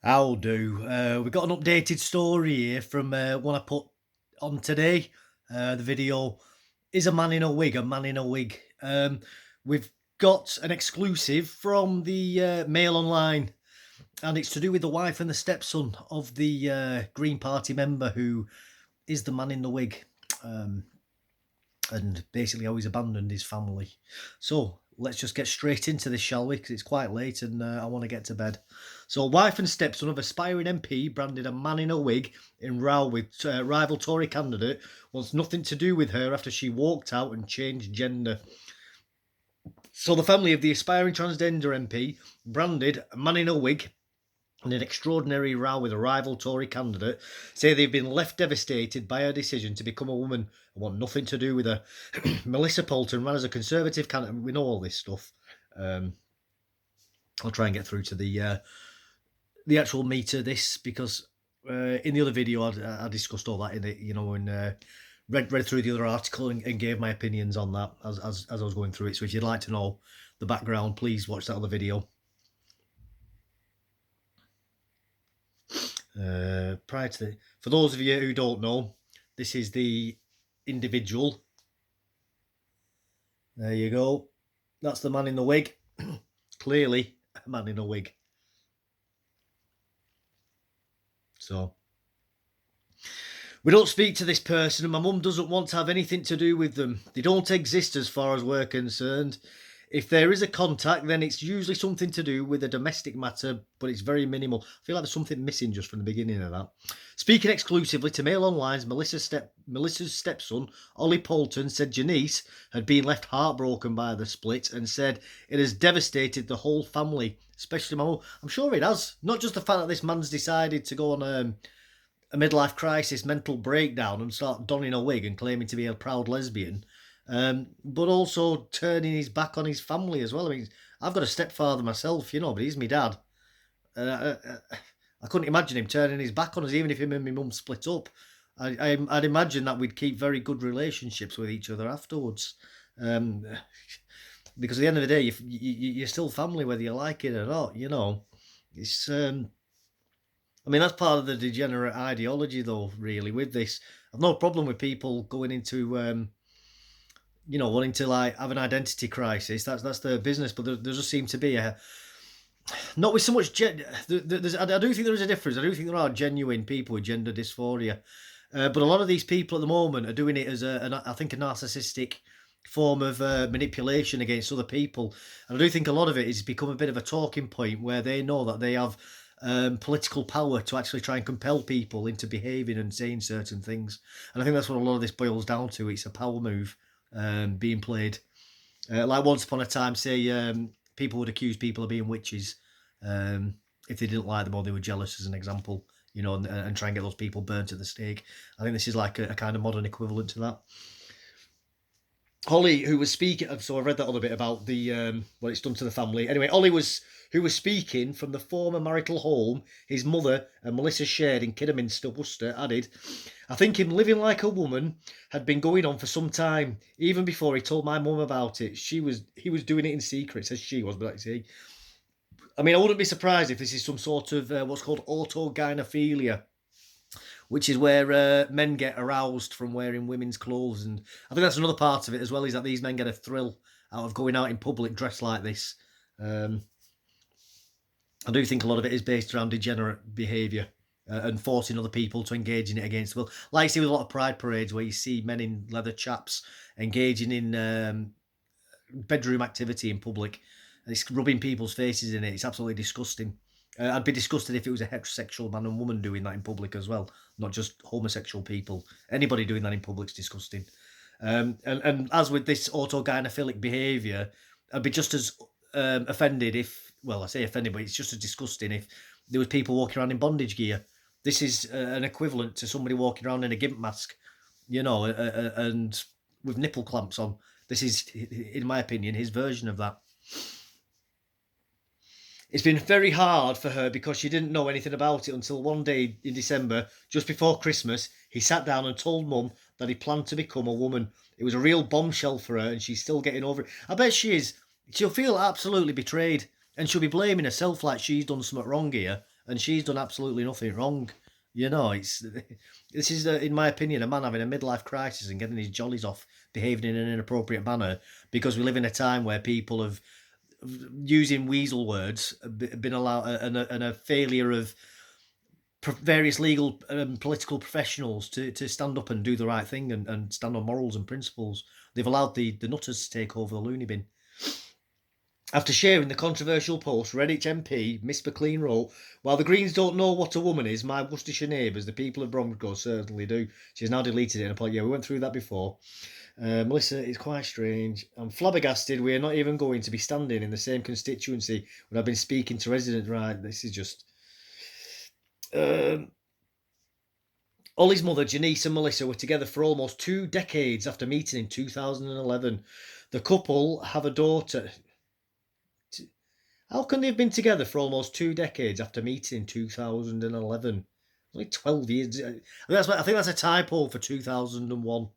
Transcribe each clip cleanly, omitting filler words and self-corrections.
I'll do. We've got an updated story here from one I put on today. The video is a man in a wig, a man in a wig. We've got an exclusive from the Mail Online, and it's to do with the wife and the stepson of the Green Party member who is the man in the wig. Um, and basically how he's abandoned his family. So let's just get straight into this, shall we? Because it's quite late and I want to get to bed. So, wife and stepson of aspiring MP branded a man in a wig in row with rival Tory candidate wants nothing to do with her after she walked out and changed gender. So, the family of the aspiring transgender MP branded a man in a wig in an extraordinary row with a rival Tory candidate, say they've been left devastated by her decision to become a woman and want nothing to do with her. Melissa Poulton ran as a Conservative candidate. We know all this stuff. I'll try and get through to the actual meat of this because in the other video I discussed all that in it, and read through the other article and gave my opinions on that as I was going through it. So if you'd like to know the background, please watch that other video. Prior to for those of you who don't know, this is the individual. There you go. That's the man in the wig. Clearly a man in a wig. So we don't speak to this person, and my mum doesn't want to have anything to do with them. They don't exist as far as we're concerned. If there is a contact, then it's usually something to do with a domestic matter, but it's very minimal. I feel like there's something missing just from the beginning of that. Speaking exclusively to Mail Online's Melissa's stepson, Ollie Poulton, said Janice had been left heartbroken by the split and said it has devastated the whole family, especially my mum. I'm sure it has. Not just the fact that this man's decided to go on a midlife crisis, mental breakdown, and start donning a wig and claiming to be a proud lesbian. But also turning his back on his family as well. I mean, I've got a stepfather myself, but he's my dad. I couldn't imagine him turning his back on us, even if him and my mum split up. I'd imagine that we'd keep very good relationships with each other afterwards. Because at the end of the day, you're still family whether you like it or not, It's, I mean, that's part of the degenerate ideology, though, really, with this. I've no problem with people going into wanting to like have an identity crisis. That's their business, but there just seems to be a not with so much. I do think there is a difference. I do think there are genuine people with gender dysphoria, but a lot of these people at the moment are doing it as I think a narcissistic form of manipulation against other people, and I do think a lot of it has become a bit of a talking point where they know that they have political power to actually try and compel people into behaving and saying certain things, and I think that's what a lot of this boils down to. It's a power move being played. Like once upon a time, say people would accuse people of being witches if they didn't like them or they were jealous, as an example, and try and get those people burnt at the stake. I think this is like a kind of modern equivalent to that. Holly, who was speaking, so I read that other bit about the what it's done to the family. Anyway, who was speaking from the former marital home his mother and Melissa shared in Kidderminster, Worcester, added, "I think him living like a woman had been going on for some time, even before he told my mum about it. He was doing it in secret," says she was, but like he. I mean, I wouldn't be surprised if this is some sort of what's called autogynephilia, which is where men get aroused from wearing women's clothes. And I think that's another part of it as well, is that these men get a thrill out of going out in public dressed like this. I do think a lot of it is based around degenerate behaviour and forcing other people to engage in it against will. Like you see with a lot of pride parades where you see men in leather chaps engaging in bedroom activity in public. And it's rubbing people's faces in it. It's absolutely disgusting. I'd be disgusted if it was a heterosexual man and woman doing that in public as well, not just homosexual people. Anybody doing that in public is disgusting. And as with this autogynephilic behaviour, I'd be just as offended if, well, I say offended, but it's just as disgusting if there was people walking around in bondage gear. This is an equivalent to somebody walking around in a gimp mask, and with nipple clamps on. This is, in my opinion, his version of that. It's been very hard for her because she didn't know anything about it until one day in December, just before Christmas, he sat down and told Mum that he planned to become a woman. It was a real bombshell for her, and she's still getting over it. I bet she is. She'll feel absolutely betrayed, and she'll be blaming herself like she's done something wrong here, and she's done absolutely nothing wrong. You know, this is, in my opinion, a man having a midlife crisis and getting his jollies off, behaving in an inappropriate manner, because we live in a time where people have, using weasel words, been allowed, and a failure of various legal and political professionals to stand up and do the right thing, and stand on morals and principles. They've allowed the nutters to take over the loony bin. After sharing the controversial post, Redditch MP Miss McLean wrote, "While the Greens don't know what a woman is, my Worcestershire neighbours, the people of Bromsgrove, certainly do." She's now deleted it and put, "Yeah, we went through that before. Melissa, it's quite strange. I'm flabbergasted we are not even going to be standing in the same constituency when I've been speaking to residents." Right, this is just... Ollie's mother, Janice, and Melissa were together for almost 2 decades after meeting in 2011. The couple have a daughter. How can they have been together for almost 2 decades after meeting in 2011? Only 12 years. I think that's a typo for 2001.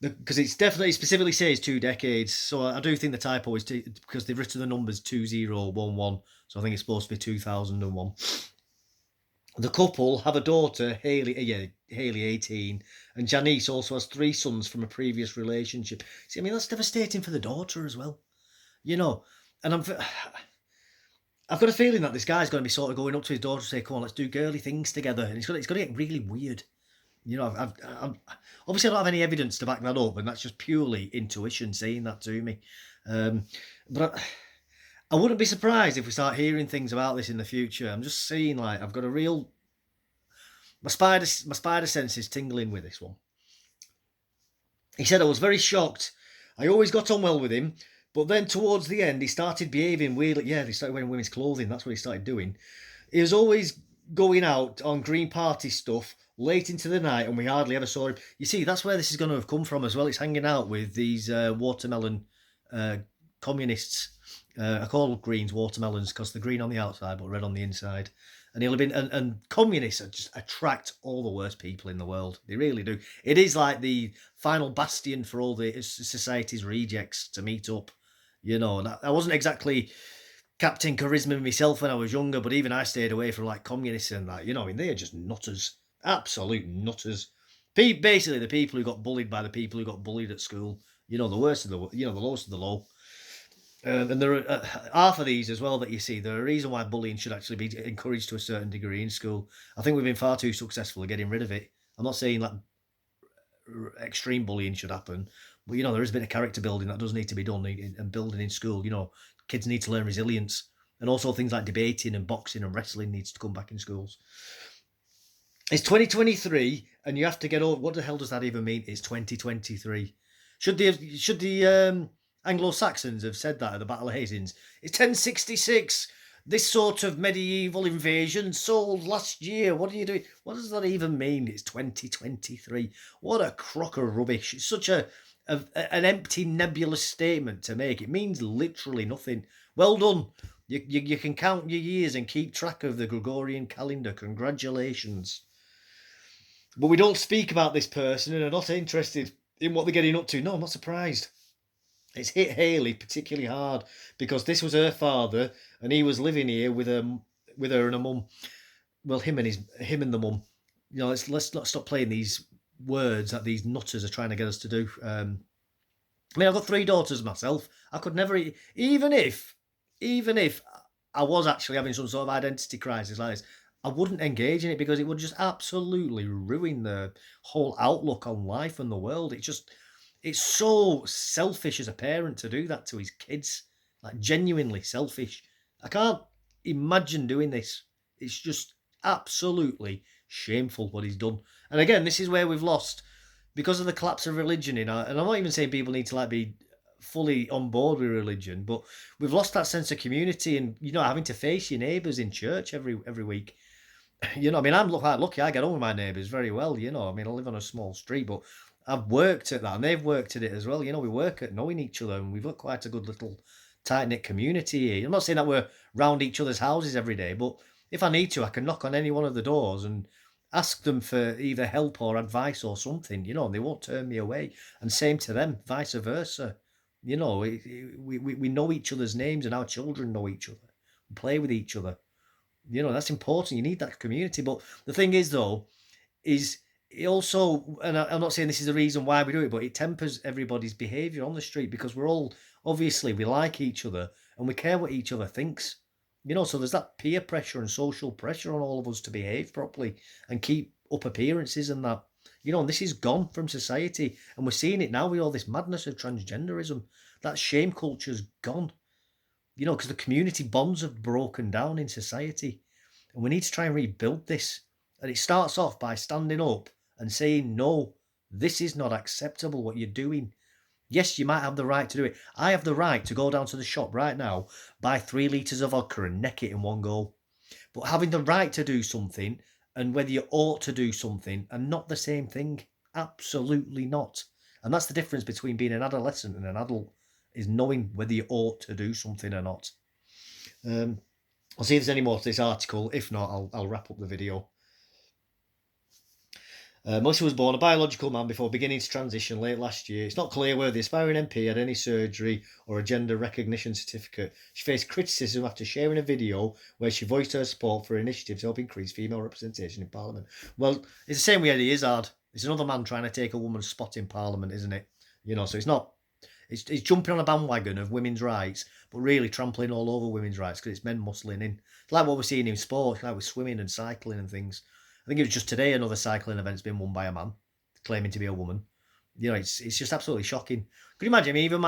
Because it's definitely, specifically says 2 decades. So I do think the typo is because they've written the numbers 2011. So I think it's supposed to be 2001. The couple have a daughter, Hayley, 18, and Janice also has 3 sons from a previous relationship. See, I mean, that's devastating for the daughter as well. You know, and I've got a feeling that this guy's going to be sort of going up to his daughter and say, "Come on, let's do girly things together," and it's going to get really weird. You know, I'm obviously I don't have any evidence to back that up, and that's just purely intuition saying that to me. But I wouldn't be surprised if we start hearing things about this in the future. I'm just seeing, like, I've got a real... My spider sense is tingling with this one. He said, "I was very shocked. I always got on well with him, but then towards the end, he started behaving weirdly." Yeah, they started wearing women's clothing. That's what he started doing. "He was always going out on Green Party stuff late into the night, and we hardly ever saw him." You see, that's where this is going to have come from as well. It's hanging out with these watermelon communists. I call Greens watermelons because they're green on the outside but red on the inside. And he'll have been, and communists just attract all the worst people in the world. They really do. It is like the final bastion for all the society's rejects to meet up. You know, and I wasn't exactly Captain Charisma myself when I was younger, but even I stayed away from, like, communists and that. You know, I mean, they're just nutters, absolute nutters. Basically, the people who got bullied by the people who got bullied at school. You know, the worst of the, the lowest of the low. And there are half of these as well that you see. There are a reason why bullying should actually be encouraged to a certain degree in school. I think we've been far too successful at getting rid of it. I'm not saying like extreme bullying should happen, but, there is a bit of character building that does need to be done, and building in school. Kids need to learn resilience, and also things like debating and boxing and wrestling needs to come back in schools. It's 2023, and you have to get over. What the hell does that even mean? It's 2023. Should the Anglo-Saxons have said that at the Battle of Hastings? It's 1066. This sort of medieval invasion sold last year. What are you doing? What does that even mean? It's 2023. What a crock of rubbish. It's such an empty, nebulous statement to make. It means literally nothing. Well done. You can count your years and keep track of the Gregorian calendar. Congratulations. But we don't speak about this person and are not interested in what they're getting up to. No, I'm not surprised. It's hit Hayley particularly hard because this was her father, and he was living here with her and her mum. Well, him and the mum. Let's not stop playing these words that these nutters are trying to get us to do. I mean, I've got 3 daughters myself. I could never, even if I was actually having some sort of identity crisis like this, I wouldn't engage in it because it would just absolutely ruin the whole outlook on life and the world. It's so selfish as a parent to do that to his kids. Like, genuinely selfish. I can't imagine doing this. It's just absolutely shameful what he's done. And again, this is where we've lost, because of the collapse of religion and I'm not even saying people need to be fully on board with religion, but we've lost that sense of community and, having to face your neighbours in church every week. I mean, I'm quite lucky. I get on with my neighbours very well, I mean, I live on a small street, but I've worked at that and they've worked at it as well. We work at knowing each other and we've got quite a good little tight-knit community here. I'm not saying that we're round each other's houses every day, but if I need to, I can knock on any one of the doors and ask them for either help or advice or something, and they won't turn me away. And same to them, vice versa. We know each other's names and our children know each other. We play with each other. You know, that's important. You need that community. But the thing is, though, is it also, and I'm not saying this is the reason why we do it, but it tempers everybody's behaviour on the street because we're all, obviously, we like each other and we care what each other thinks. You know, so there's that peer pressure and social pressure on all of us to behave properly and keep up appearances and that. You know, and this is gone from society. And we're seeing it now with all this madness of transgenderism. That shame culture's gone. You know, because the community bonds have broken down in society. And we need to try and rebuild this. And it starts off by standing up and saying, no, this is not acceptable what you're doing. Yes, you might have the right to do it. I have the right to go down to the shop right now, buy 3 litres of vodka and neck it in one go. But having the right to do something and whether you ought to do something are not the same thing. Absolutely not. And that's the difference between being an adolescent and an adult, is knowing whether you ought to do something or not. I'll see if there's any more to this article. If not, I'll wrap up the video. Melissa was born a biological man before beginning to transition late last year. It's not clear whether the aspiring MP had any surgery or a gender recognition certificate. She faced criticism after sharing a video where she voiced her support for initiatives to help increase female representation in Parliament. Well, it's the same with Eddie Izzard. It's another man trying to take a woman's spot in Parliament, isn't it? You know, so it's not... It's jumping on a bandwagon of women's rights, but really trampling all over women's rights because it's men muscling in. It's like what we're seeing in sports, like with swimming and cycling and things. I think it was just today another cycling event's been won by a man claiming to be a woman. You know, it's just absolutely shocking. Could you imagine? I mean, even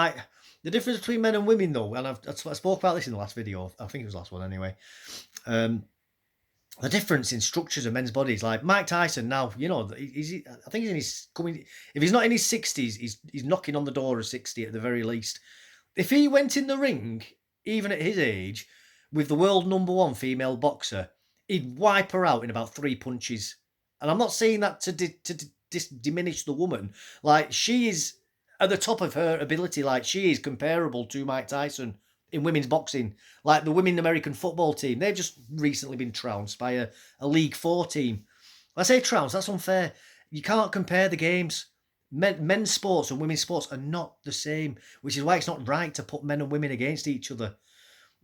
the difference between men and women, though, and I spoke about this in the last video. I think it was the last one anyway. The difference in structures of men's bodies, like Mike Tyson now, you know, I think he's in his if he's not in his 60s, he's knocking on the door of 60 at the very least. If he went in the ring, even at his age, with the world #1 female boxer, he'd wipe her out in about 3 punches. And I'm not saying that to diminish the woman. Like, she is at the top of her ability. Like, she is comparable to Mike Tyson in women's boxing. Like the women American football team, they've just recently been trounced by a League 4 team. I say trounced, that's unfair. You can't compare the games. Men's sports and women's sports are not the same, which is why it's not right to put men and women against each other.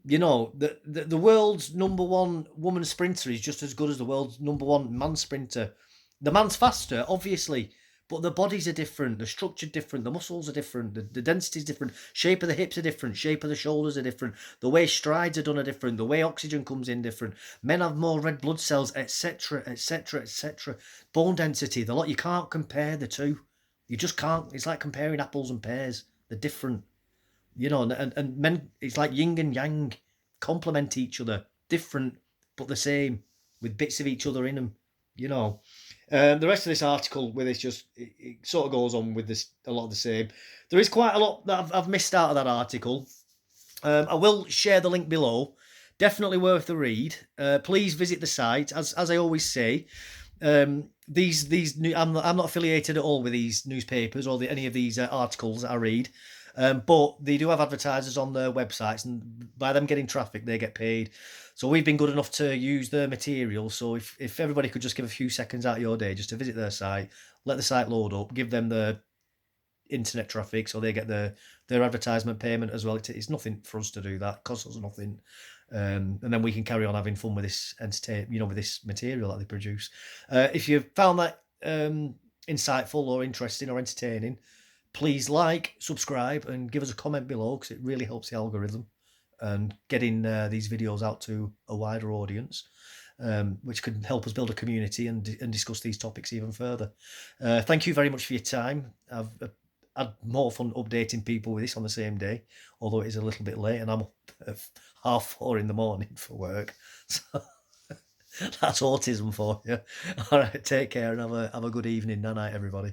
You know, the world's #1 woman sprinter is just as good as the world's #1 man sprinter. The man's faster, obviously, but the bodies are different, the structure different, the muscles are different, the density is different, shape of the hips are different, shape of the shoulders are different, the way strides are done are different, the way oxygen comes in different. Men have more red blood cells, etc., etc., etc. Bone density, the lot. You can't compare the two. You just can't. It's like comparing apples and pears. They're different. You know, and men, it's like yin and yang, complement each other, different but the same, with bits of each other in them. You know, the rest of this article with this it sort of goes on with this a lot of the same. There is quite a lot that I've missed out of that article. I will share the link below. Definitely worth the read. Please visit the site. As I always say, these new, I'm not affiliated at all with these newspapers or any of these articles that I read. But they do have advertisers on their websites, and by them getting traffic, they get paid. So we've been good enough to use their material. So if everybody could just give a few seconds out of your day just to visit their site, let the site load up, give them the internet traffic so they get their advertisement payment as well. It's nothing for us to do that. It costs us nothing. And then we can carry on having fun with this with this material that they produce. If you found that insightful or interesting or entertaining, please like, subscribe, and give us a comment below because it really helps the algorithm and getting these videos out to a wider audience, which could help us build a community and discuss these topics even further. Thank you very much for your time. I've had more fun updating people with this on the same day, although it is a little bit late and I'm up at 4:30 in the morning for work. So that's autism for you. All right, take care and have a good evening. Night, everybody.